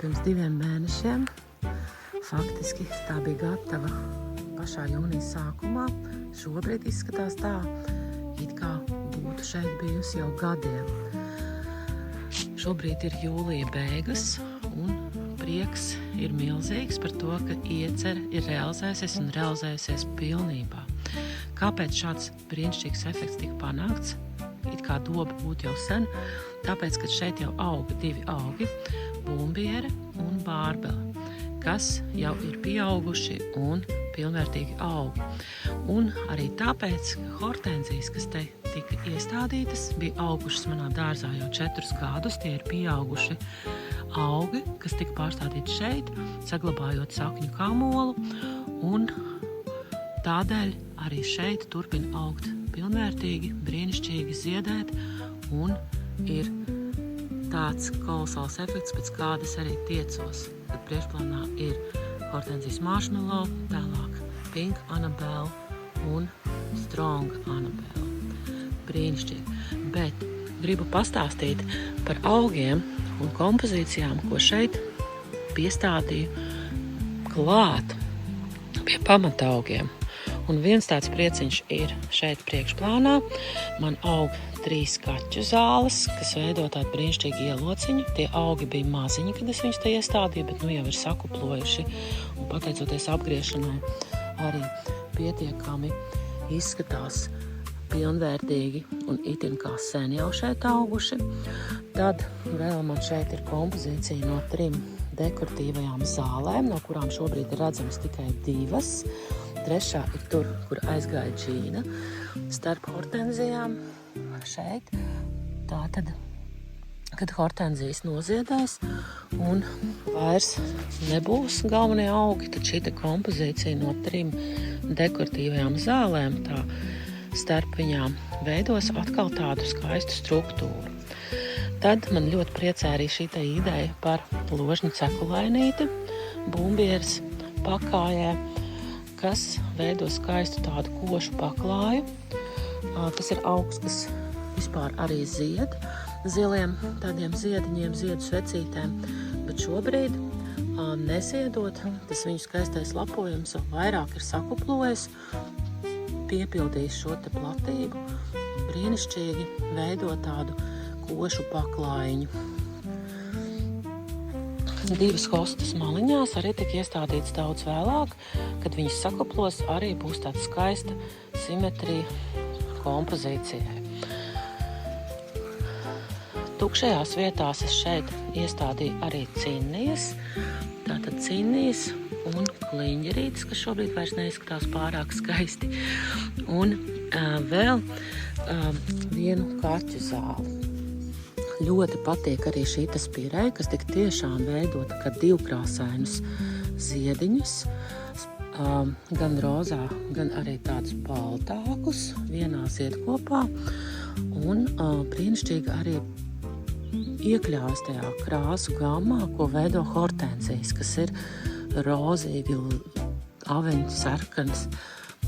pirms 2 mēnešiem. Faktiski tā bija gatava pašā jūnijas sākumā. Šobrīd izskatās tā, it kā būtu šeit bijusi jau gadiem. Šobrīd ir jūlija beigas un prieks ir milzīgs par to, ka iecer ir realizējusies un realizējusies pilnībā. Kāpēc šāds brīnišķīgs efekts tika panākts? It kā doba būtu jau sen, tāpēc, ka šeit jau auga 2 augi, bumbiere un bārbele, kas jau ir pieauguši un pilnvērtīgi augi. Un arī tāpēc, ka hortenzijas, kas te tika iestādītas, bija augušas manā dārzā jau 4 gadus, tie ir pieauguši augi, kas tika pārstādīti šeit, saglabājot sakņu kamolu, un tādēļ arī šeit turpina augt pilnvērtīgi, brīnišķīgi ziedēt, un ir tāds kolosāls efekts, pēc kādas arī tiecos, kad priekšplānā ir hortenzijas marshmallow, tālāk pink Annabelle un strong Annabelle. Brīnišķīgi. Bet gribu pastāstīt par augiem un kompozīcijām, ko šeit piestādīju klāt pie pamataugiem. Un viens tāds prieciņš ir šeit priekšplānā. Man aug 3 kaķu zāles, kas veido tādu brīnišķīgu ielociņu. Tie augi bija maziņi, kad es viņus te iestādīju, bet nu jau ir sakuplojuši. Un pateicoties apgriešanai, arī pietiekami izskatās pilnvērtīgi un itin kā sen jau šeit auguši. Tad vēl man šeit ir kompozīcija no 3 dekoratīvajām zālēm, no kurām šobrīd ir redzamas tikai 2. Trešā ir tur, kur aizgāja Džīna, starp hortenzijām šeit. Tātad, kad hortenzijas noziedēs un vairs nebūs galvenie augi, tad šī kompozīcija no 3 dekoratīvajām zālēm tā starp viņām veidos atkal tādu skaistu struktūru. Tad man ļoti priecē arī šī ideja par ložņu cekulēnīti, bumbieres pakājē, kas veido skaistu tādu košu paklāju. Tas ir augs, kas vispār arī zied ziliem tādiem ziediņiem, ziedu svecītēm, bet šobrīd neziedot, tas viņu skaistais lapojums vairāk ir sakuplojis, piepildījis šo te platību, brīnišķīgi veido tādu košu paklājiņu. 2 hostas maliņās arī tika iestādīts daudz vēlāk, kad viņas sakuplos, arī būs tāda skaista simetrija kompozīcijai. Tukšajās vietās es šeit iestādīju arī cinnijas, tātad cinnijas un kliņģerītes, kas šobrīd vairs neizskatās pārāk skaisti, un vēl vienu kaķu zāli. Ļoti patīk arī šī spirēja, kas tik tiešām veidota kā 2krāsainus ziediņus, gan rozā, gan arī tādus baltākus vienā ziedkopā, un brīnišķīgi arī iekļāvas tajā krāsu gammā, ko veido hortenzijas, kas ir rozīgi, aveņu sarkans,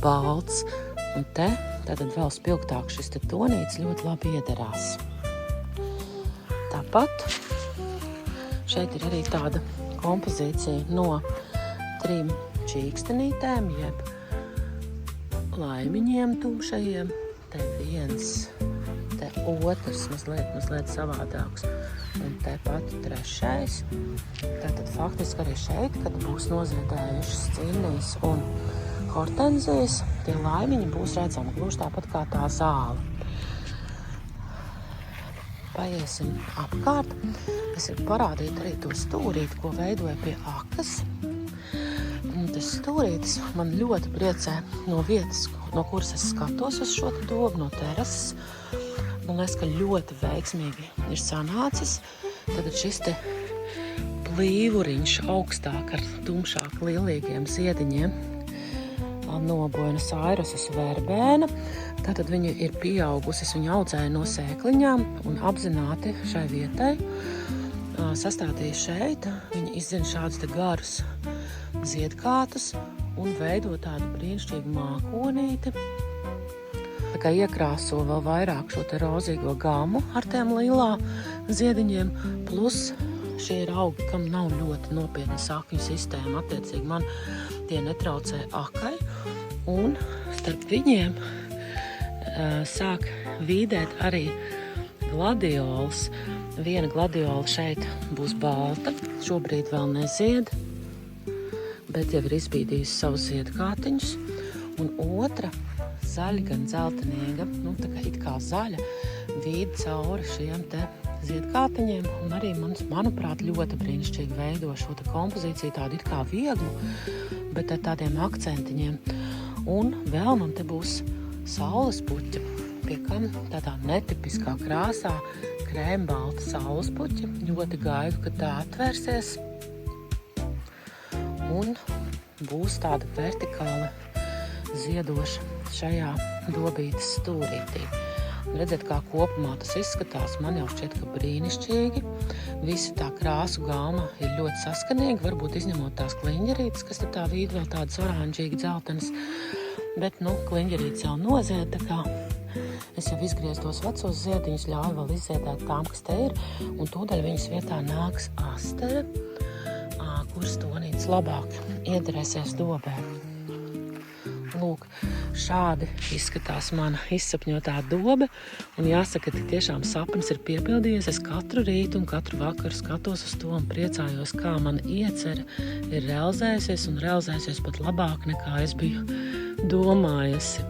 balts, un te tātad vēl spilgtāk šis tonīts ļoti labi iederās. Tāpat šeit ir arī tāda kompozīcija no 3 čīkstenītēm, jeb laimiņiem tumšajiem. Te viens, te otrs, mazliet savādāks, un te pat 3. Tātad faktiski arī šeit, kad būs noziedējušas cinnijas un hortenzijas, tie laimiņi būs redzami gluži tāpat kā tā zāle. Paiesim apkārt. Es varu parādīt arī to stūrīti, ko veidoja pie akas. Un tas stūrītis man ļoti priecē no vietas, no kuras es skatos uz šo dobu, no terases. Man liekas, ka ļoti veiksmīgi ir sanācis. Tad šis te plīvuriņš augstāk ar tumšāk lielīgiem ziediņiem no Buenos Aireses verbēna. Tātad viņa ir pieaugusi, es viņu audzēju no sēkliņām un apzināti šai vietai sastādīju šeit. Viņa izzina šādus te garus ziedkātus un veido tādu brīnišķīgu mākonīti. Tā kā iekrāso vēl vairāk šo te rozīgo gamu ar tiem lilā ziediņiem, plus šie ir augi, kam nav ļoti nopietna sakņu sistēma. Attiecīgi man tie netraucē akai, un starp viņiem sāk vīdēt arī gladiolas. Viena gladiola šeit būs balta, šobrīd vēl nezied, bet jau ir izbīdījusi savus ziedkātiņus. Un otra zaļa, gan dzeltenīga, tā kā it kā zaļa, vīd cauri šiem te ziedkātiņiem. Un arī, manuprāt, ļoti brīnišķīgi veido šo te kompozīciju, tādu it kā vieglu, bet ar tādiem akcentiņiem. Un vēl man te būs saules puķa, pie kam tādā netipiskā krāsā krēmbalta saules puķa. Ļoti gaidu, kad tā atvērsies. Un būs tāda vertikāla ziedoša šajā dobītes stūrītī. Redzēt, kā kopumā tas izskatās, man jau šķiet, ka brīnišķīgi. Visa tā krāsu gama ir ļoti saskanīga, varbūt izņemot tās kliņģerītes, kas tā vīd vēl tādas oranžīgi dzeltenas. Bet, kliņģerītes jau nozied, tā kā es jau izgriezu tos vecos ziediņus, ļauju vēl izziedēt tām, kas te ir, un tūdaļ viņas vietā nāks astere, kuras tonītes labāk iederēsies dobē. Lūk, šādi izskatās mana izsapņotā dobe, un jāsaka, ka tiešām sapnis ir piepildījies. Es katru rītu un katru vakaru skatos uz to un priecājos, kā mana iecerē ir realizējusies un realizējusies pat labāk, nekā es biju domājusi.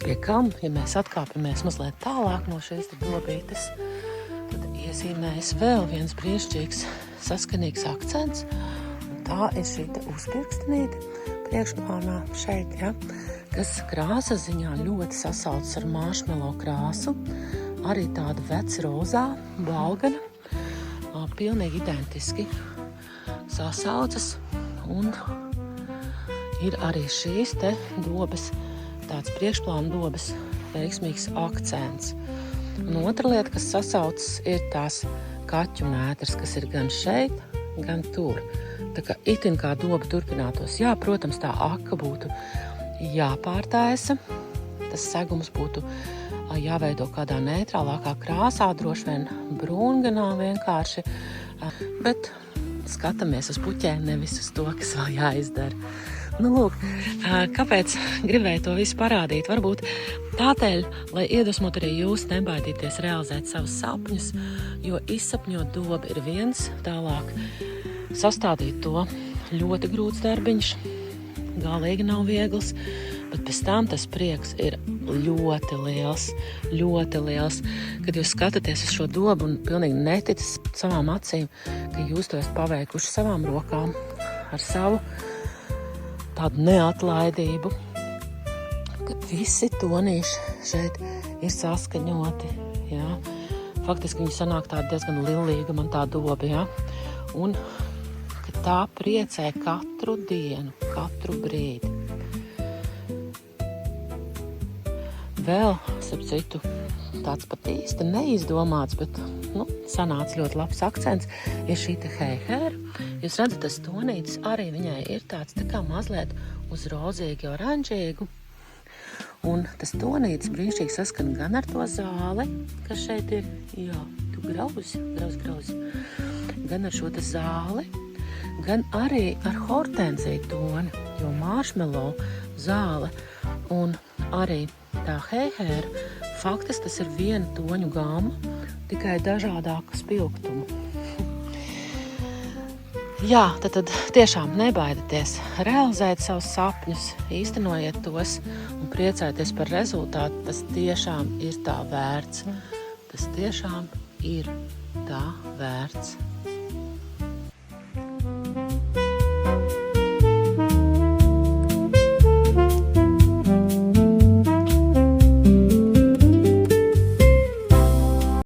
Pie kam, ja mēs atkāpjamies mazliet tālāk no šīs dobītes, tad iezīmējas vēl viens brīnišķīgs saskanīgs akcents, un tā ir šī uzpirkstenīte priekšplānā šeit, kas krāsas ziņā ļoti sasaucas ar marshmallow krāsu, arī tāda veca rozā, balgana, pilnīgi identiski sasaucas, un ir arī šīs te dobes, tāds priekšplāna dobes veiksmīgs akcents. Un otra lieta, kas sasaucas, ir tās kaķu mētras, kas ir gan šeit, gan tur. Tā kā itin kā doba turpinātos. Jā, protams, tā aka būtu jāpārtaisa, tas segums būtu jāveido kādā neitrālākā krāsā, droši vien brūnganā vienkārši, bet skatāmies uz puķēm, nevis uz to, kas vēl jāizdara. Lūk, kāpēc gribēju to visu parādīt? Varbūt tādēļ, lai iedvesmot arī jūs nebaidīties realizēt savus sapņus, jo izsapņot dobu ir viens, tālāk sastādīt to ļoti grūts darbiņš, galīgi nav viegls, bet pēc tam tas prieks ir ļoti liels, kad jūs skatāties uz šo dobu un pilnīgi neticat savām acīm, ka jūs to esat paveikuši savām rokām, ar savu tādu neatlaidību, ka visi tonīši šeit ir saskaņoti, jā. Faktiski viņi sanāk tāda diezgan lillīga man tā doba, jā. Un ka tā priecē katru dienu, katru brīdi. Vēl, starp citu, tāds pat īsti neizdomāts, bet, sanāca ļoti labs akcents, ir šī te heihēra. Jūs redzat, tas tonītis arī viņai ir tāds tā kā mazliet uz rozīgi oranžīgu. Un tas tonītis brīnišķīgi saskan gan ar to zāli, kas šeit ir, jā, tu grauzi, gan ar šo te zāli, gan arī ar hortenziju toni, jo marshmallow, zāle un arī tā heihēra, faktiski tas ir viena toņu gama, tikai dažādāku spilgtumu. Jā, tad tiešām nebaidieties realizēt savus sapņus, īstenojiet tos un priecājieties par rezultātu. Tas tiešām ir tā vērts. Tas tiešām ir tā vērts.